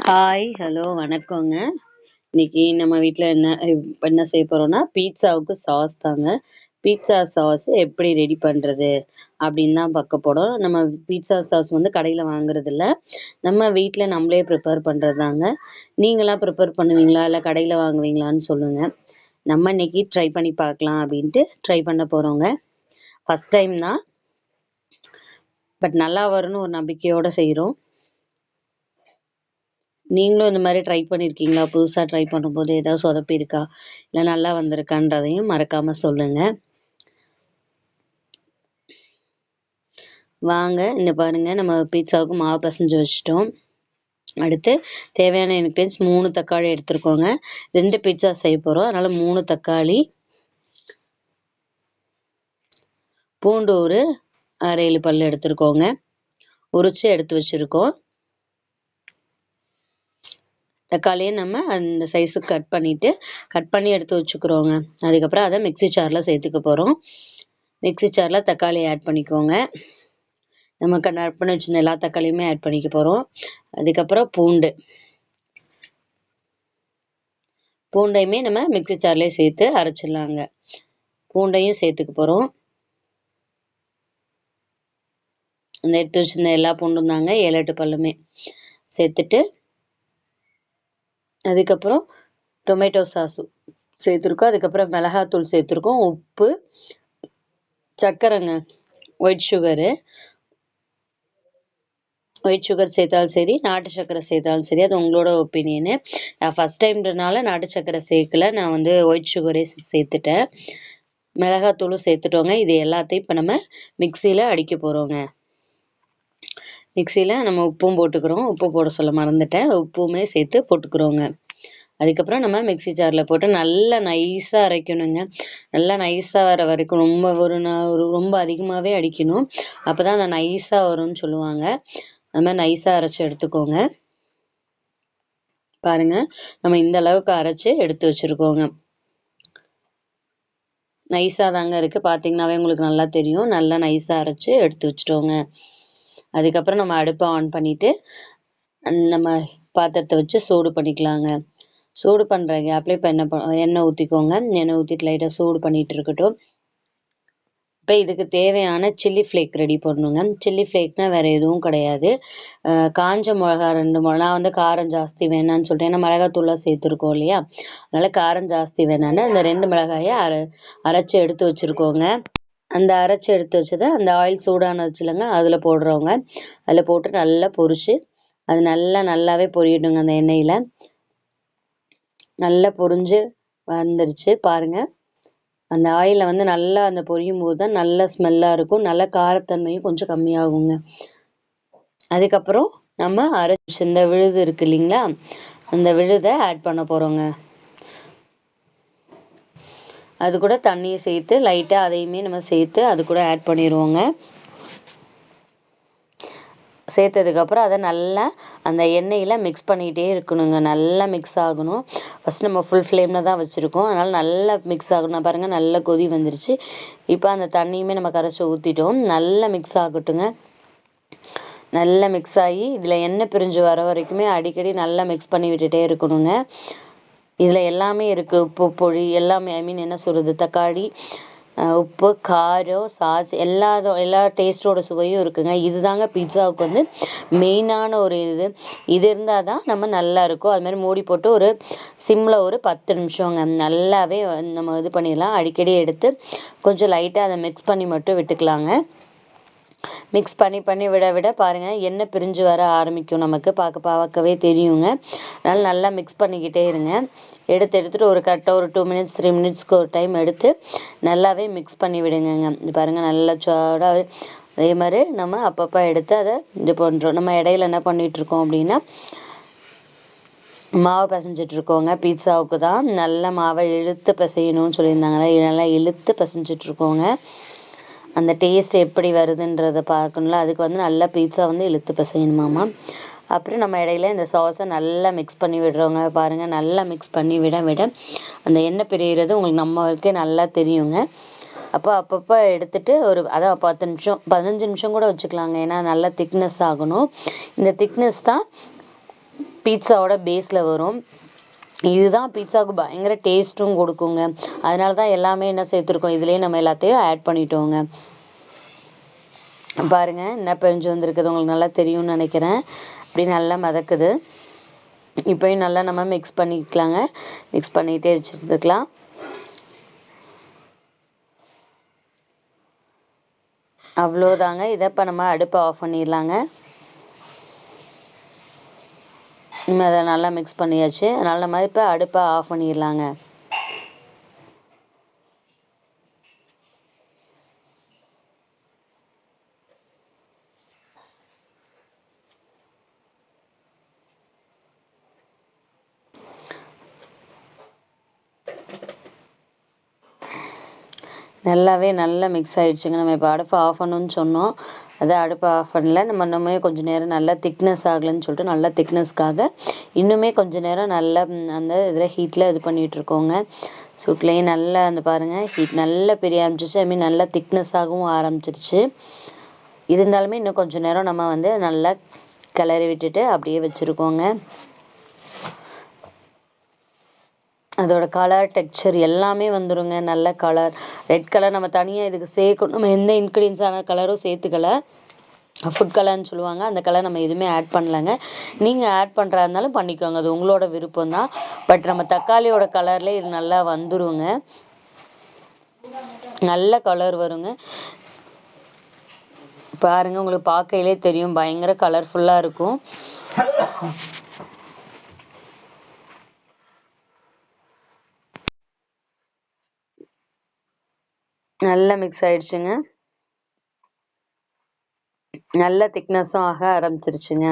Hi, hello, வணக்கங்க. இன்னைக்கு நம்ம வீட்டில் என்ன செய்ய போகிறோம்னா பீட்சாவுக்கு சாஸ் தாங்க. பீட்சா சாஸ் எப்படி ரெடி பண்ணுறது அப்படின்னு தான் பார்க்க போகிறோம். நம்ம பீட்சா சாஸ் வந்து கடையில் வாங்குறது இல்லை, நம்ம வீட்டில் நம்மளே ப்ரிப்பேர் பண்ணுறது தாங்க. நீங்களாம் ப்ரிப்பேர் பண்ணுவீங்களா இல்லை கடையில் வாங்குவீங்களான்னு சொல்லுங்கள். நம்ம இன்னைக்கு ட்ரை பண்ணி பார்க்கலாம் அப்படின்ட்டு ட்ரை பண்ண போகிறோங்க. ஃபஸ்ட் டைம் தான், பட் நல்லா வரும்னு ஒரு நம்பிக்கையோடு செய்கிறோம். நீங்களும் இந்த மாதிரி ட்ரை பண்ணியிருக்கீங்களா? புதுசாக ட்ரை பண்ணும்போது ஏதாவது சொதப்பி இருக்கா, இல்லை நல்லா வந்திருக்கான்றதையும் மறக்காமல் சொல்லுங்கள். வாங்க, இந்த பாருங்கள், நம்ம பீட்சாவுக்கு மாவு பிசைஞ்சு வச்சிட்டோம். அடுத்து தேவையான இன்க்ரீடியன்ஸ் 3 தக்காளி எடுத்துருக்கோங்க. 2 பீட்சா செய்ய போகிறோம், அதனால் 3 தக்காளி, பூண்டு ஒரு 6-7 பல் எடுத்துருக்கோங்க, உரிச்சு எடுத்து வச்சுருக்கோம். தக்காளியை நம்ம அந்த சைஸுக்கு கட் பண்ணி எடுத்து வச்சுக்கிறோங்க. அதுக்கப்புறம் அதை மிக்சி ஜாரில் சேர்த்துக்க போகிறோம். மிக்சி ஜாரில் தக்காளியை ஆட் பண்ணிக்கோங்க. நம்ம கட் பண்ணி வச்சிருந்த எல்லா தக்காளியுமே ஆட் பண்ணிக்க போகிறோம். அதுக்கப்புறம் பூண்டையுமே நம்ம மிக்சி ஜார்லேயே சேர்த்து அரைச்சிடலாங்க. பூண்டையும் சேர்த்துக்க போகிறோம். அந்த எடுத்து வச்சிருந்த எல்லா பூண்டும் தாங்க, 7-8 பல்லுமே சேர்த்துட்டு, அதுக்கப்புறம் டொமேட்டோ சாஸ் சேர்த்துருக்கோம். அதுக்கப்புறம் மிளகாத்தூள் சேர்த்துருக்கோம், உப்பு, சர்க்கரைங்க, ஒயிட் சுகர் சேர்த்தாலும் சரி, நாட்டு சர்க்கரை சேர்த்தாலும் சரி, அது உங்களோட ஒப்பீனியனு. நான் ஃபஸ்ட் டைம்ன்றனால நாட்டு சர்க்கரை சேர்க்கல, நான் வந்து ஒயிட் சுகரே சேர்த்துட்டேன். மிளகாத்தூளும் சேர்த்துட்டோங்க. இது எல்லாத்தையும் இப்போ நம்ம மிக்சியில் அடிக்க போகிறோங்க. மிக்சியில் நம்ம உப்பும் போட்டுக்கிறோம், உப்பு போட சொல்ல மறந்துட்டேன், உப்புமே சேர்த்து போட்டுக்கிறோங்க. அதுக்கப்புறம் நம்ம மிக்சி ஜாரில் போட்டு நல்லா நைஸாக அரைக்கணுங்க. நல்லா நைஸாக வர வரைக்கும் ரொம்ப அதிகமாகவே அடிக்கணும், அப்போ தான் அந்த நைஸாக வரும்னு சொல்லுவாங்க. அது மாதிரி நைஸாக அரைச்சி எடுத்துக்கோங்க. பாருங்கள், நம்ம இந்த அளவுக்கு அரைச்சி எடுத்து வச்சுருக்கோங்க. நைஸாக தாங்க இருக்குது, பார்த்தீங்கன்னாவே உங்களுக்கு நல்லா தெரியும். நல்லா நைஸாக அரைச்சி எடுத்து வச்சுட்டோங்க. அதுக்கப்புறம் நம்ம அடுப்பை ஆன் பண்ணிவிட்டு நம்ம பாத்திரத்தை வச்சு சூடு பண்ணிக்கலாங்க. சூடு பண்ணுற கேப்லேயே இப்போ எண்ணெய் ஊற்றிக்கோங்க. எண்ணெய் ஊற்றிட்டு லைட்டாக சூடு பண்ணிகிட்டு இருக்கட்டும். இப்போ இதுக்கு தேவையான சில்லி ஃப்ளேக் ரெடி பண்ணணுங்க. சில்லி ஃப்ளேக்னால் வேறு எதுவும் கிடையாது, காஞ்ச மிளகா 2 மிளகா. நான் வந்து காரம் ஜாஸ்தி வேணான்னு சொல்லிட்டேன், ஏன்னா மிளகாத்தூளாக சேர்த்துருக்கோம் இல்லையா, அதனால் காரம் ஜாஸ்தி வேணான்னு அந்த 2 மிளகாயை அரைச்சி எடுத்து வச்சுருக்கோங்க. அந்த அரைச்சி எடுத்து வச்சதை அந்த ஆயில் சூடானது இல்லைங்க, அதில் போடுறவங்க அதில் போட்டு நல்லா பொரிச்சு, அது நல்லாவே பொரியணுங்க. அந்த எண்ணெயில் நல்லா பொரிஞ்சு வந்துருச்சு பாருங்கள். அந்த ஆயிலில் வந்து நல்லா அந்த பொரியும் போது தான் நல்ல ஸ்மெல்லாக இருக்கும், நல்ல காரத்தன்மையும் கொஞ்சம் கம்மியாகுங்க. அதுக்கப்புறம் நம்ம அரைச்சி இந்த விழுது இருக்கு இல்லைங்களா, அந்த விழுதை ஆட் பண்ண போகிறோங்க. அது கூட தண்ணியை சேர்த்து லைட்டாக அதையுமே நம்ம சேர்த்து அது கூட ஆட் பண்ணிடுவோங்க. சேர்த்ததுக்கப்புறம் அதை நல்லா அந்த எண்ணெயில் மிக்ஸ் பண்ணிக்கிட்டே இருக்கணுங்க. நல்லா மிக்ஸ் ஆகணும். ஃபஸ்ட் நம்ம ஃபுல் ஃப்ளேமில் தான் வச்சுருக்கோம், அதனால் நல்லா மிக்ஸ் ஆகணும். பாருங்கள், நல்லா கொதி வந்துருச்சு. இப்போ அந்த தண்ணியுமே நம்ம கரைச்சி ஊற்றிட்டோம். நல்லா மிக்ஸ் ஆகட்டுங்க. நல்லா மிக்ஸ் ஆகி இதில் எண்ணெய் பிரிஞ்சு வர வரைக்குமே அடிக்கடி நல்லா மிக்ஸ் பண்ணி விட்டுட்டே இருக்கணுங்க. இதில் எல்லாமே இருக்குது, உப்பு பொடி எல்லாமே, என்ன சொல்கிறது, தக்காளி, உப்பு, காரம், சாஸ் எல்லா டேஸ்ட்டோட சுவையும் இருக்குங்க. இதுதாங்க பீட்சாவுக்கு வந்து மெயினான ஒரு இது இருந்தால் தான் நம்ம நல்லா இருக்கும். அது மாதிரி மூடி போட்டு ஒரு சிம்மில் ஒரு 10 நிமிஷங்க நல்லாவே நம்ம இது பண்ணிடலாம். அடிக்கடி எடுத்து கொஞ்சம் லைட்டாக அதை மிக்ஸ் பண்ணி மட்டும் விட்டுக்கலாங்க. மிக்ஸ் பண்ணி விட பாருங்கள், எண்ணெய் பிரிஞ்சு வர ஆரம்பிக்கும், நமக்கு பார்க்கவே தெரியுங்க. அதனால் நல்லா மிக்ஸ் பண்ணிக்கிட்டே இருங்க. எடுத்துட்டு ஒரு கரெக்டாக ஒரு 2 மினிட்ஸ் 3 மினிட்ஸ்க்கு ஒரு டைம் எடுத்து நல்லாவே மிக்ஸ் பண்ணி விடுங்க. பாருங்கள், நல்லா சூடாக அதே மாதிரி நம்ம அப்பப்போ எடுத்து அதை இது பண்ணுறோம். நம்ம இடையில என்ன பண்ணிகிட்ருக்கோம் அப்படின்னா, மாவு பிசைஞ்சிட்ருக்கோங்க. பீட்சாவுக்கு தான் நல்ல மாவை இழுத்து பிசையணும்னு சொல்லியிருந்தாங்களே, நல்லா இழுத்து பிசைஞ்சிட்ருக்கோங்க. அந்த டேஸ்ட் எப்படி வருதுன்றதை பார்க்கணும்ல, அதுக்கு வந்து நல்லா பீட்சா வந்து இழுத்து பிசையணுமாமா. அப்புறம் நம்ம இடையில இந்த சாஸை நல்லா மிக்ஸ் பண்ணி விடுறோங்க. பாருங்கள், நல்லா மிக்ஸ் பண்ணி விட அந்த எண்ணெய் பிரிகிறது உங்களுக்கு நம்மளுக்கே நல்லா தெரியுங்க. அப்பப்போ எடுத்துட்டு அதான் 10 நிமிஷம் 15 நிமிஷம் கூட வச்சுக்கலாங்க, ஏன்னா நல்லா திக்னஸ் ஆகணும். இந்த திக்னஸ் தான் பீட்சாவோட பேஸ்ல வரும். இதுதான் பீட்சாவுக்கு பயங்கர டேஸ்ட்டும் கொடுக்குங்க. அதனாலதான் எல்லாமே என்ன சேர்த்துருக்கோம், இதுலயே நம்ம எல்லாத்தையும் ஆட் பண்ணிட்டோங்க. பாருங்க என்ன பிரிஞ்சு வந்திருக்குது, உங்களுக்கு நல்லா தெரியும்னு நினைக்கிறேன். அப்படி நல்லா மதக்குது. இப்பயும் நல்லா நம்ம மிக்ஸ் பண்ணிக்கலாங்க. மிக்ஸ் பண்ணிட்டே வச்சுருந்துக்கலாம். அவ்வளோதாங்க. இதை இப்போ நம்ம அடுப்பை ஆஃப் பண்ணிடலாங்க. இனிமேல் அதை நல்லா மிக்ஸ் பண்ணியாச்சு. அதனால நம்ம இப்போ அடுப்பை ஆஃப் பண்ணிடலாங்க. நல்லாவே நல்லா மிக்ஸ் ஆயிடுச்சுங்க. நம்ம இப்போ அடுப்பை ஆஃப் பண்ணணும்னு சொன்னோம், அதை அடுப்பை ஆஃப் பண்ணல. நம்ம இன்னுமே கொஞ்சம் நேரம் நல்லா திக்னஸ் ஆகலைன்னு சொல்லிட்டு நல்லா திக்னஸ்க்காக இன்னுமே கொஞ்சம் நேரம் நல்லா அந்த இதில் ஹீட்டில் இது பண்ணிட்டு இருக்கோங்க. சூட்லேயும் நல்லா அந்த பாருங்கள் ஹீட் நல்லா பெரிய ஆரம்பிச்சிச்சு. அதுமாதிரி நல்லா திக்னஸாகவும் ஆரம்பிச்சிருச்சு. இருந்தாலுமே இன்னும் கொஞ்சம் நேரம் நம்ம வந்து நல்லா கிளறி விட்டுட்டு அப்படியே வச்சுருக்கோங்க. அதோட கலர் டெக்ஸ்சர் எல்லாமே வந்துருங்க. நல்ல கலர் ரெட் கலர் நம்ம தனியாக இதுக்கு சேர்க்கணும். நம்ம எந்த இன்க்ரீடியன்ஸான கலரும் சேர்த்துக்கல. ஃபுட் கலர்னு சொல்லுவாங்க, அந்த கலர் நம்ம எதுவுமே ஆட் பண்ணலைங்க. நீங்கள் ஆட் பண்ணுறா இருந்தாலும் பண்ணிக்கோங்க, அது உங்களோட விருப்பம் தான். பட் நம்ம தக்காளியோட கலர்லேயே இது நல்லா வந்துருங்க. நல்ல கலர் வருங்க. பாருங்க, உங்களுக்கு பார்க்கையிலே தெரியும் பயங்கர கலர்ஃபுல்லாக இருக்கும். நல்லா மிக்ஸ் ஆயிடுச்சுங்க. நல்ல திக்னஸும் ஆக ஆரம்பிச்சிருச்சுங்க.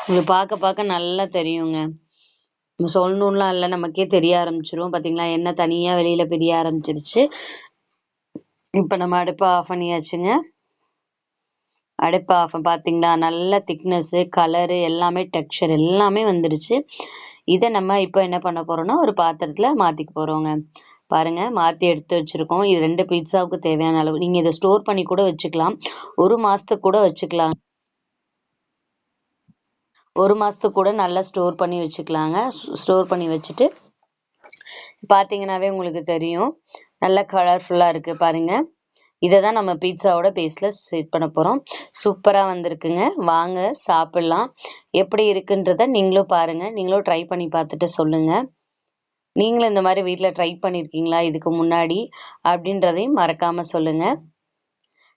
உங்களுக்கு பார்க்க பார்க்க நல்லா தெரியுங்க. சொல்லணும்லாம் இல்லை, நமக்கே தெரிய ஆரம்பிச்சிரும். பார்த்தீங்களா, எண்ணெய் தனியாக வெளியில் பிரிய ஆரம்பிச்சிருச்சு. இப்போ நம்ம அடுப்பை ஆஃப் பண்ணியாச்சுங்க. அடுப்பை ஆஃப் பார்த்தீங்களா, நல்ல திக்னஸ்ஸு கலரு எல்லாமே டெக்ஸ்சர் எல்லாமே வந்துருச்சு. இதை நம்ம இப்போ என்ன பண்ண போகிறோம்னா ஒரு பாத்திரத்தில் மாற்றிக்க போகிறோங்க. பாருங்க, மாற்றி எடுத்து வச்சுருக்கோம். இது 2 பீட்சாவுக்கு தேவையான அளவு. நீங்கள் இதை ஸ்டோர் பண்ணி கூட வச்சுக்கலாம், 1 மாதத்துக்கு கூட வச்சுக்கலாம். 1 மாதத்துக்கு கூட நல்லா ஸ்டோர் பண்ணி வச்சுக்கலாங்க. ஸ்டோர் பண்ணி வச்சுட்டு பார்த்தீங்கன்னாவே உங்களுக்கு தெரியும் நல்லா கலர்ஃபுல்லாக இருக்குது பாருங்கள். இதை தான் நம்ம பீட்சாவோட பேஸில் செட் பண்ண போகிறோம். சூப்பராக வந்திருக்குங்க. வாங்க சாப்பிட்லாம். எப்படி இருக்குன்றத நீங்களும் பாருங்கள், நீங்களும் ட்ரை பண்ணி பார்த்துட்டு சொல்லுங்கள். நீங்களும் இந்த மாதிரி வீட்டில் ட்ரை பண்ணியிருக்கீங்களா இதுக்கு முன்னாடி அப்படின்றதையும் மறக்காமல் சொல்லுங்கள்.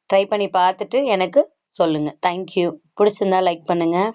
ட்ரை பண்ணி பார்த்துட்டு எனக்கு சொல்லுங்கள். தேங்க்யூ. பிடிச்சிருந்தா லைக் பண்ணுங்கள்.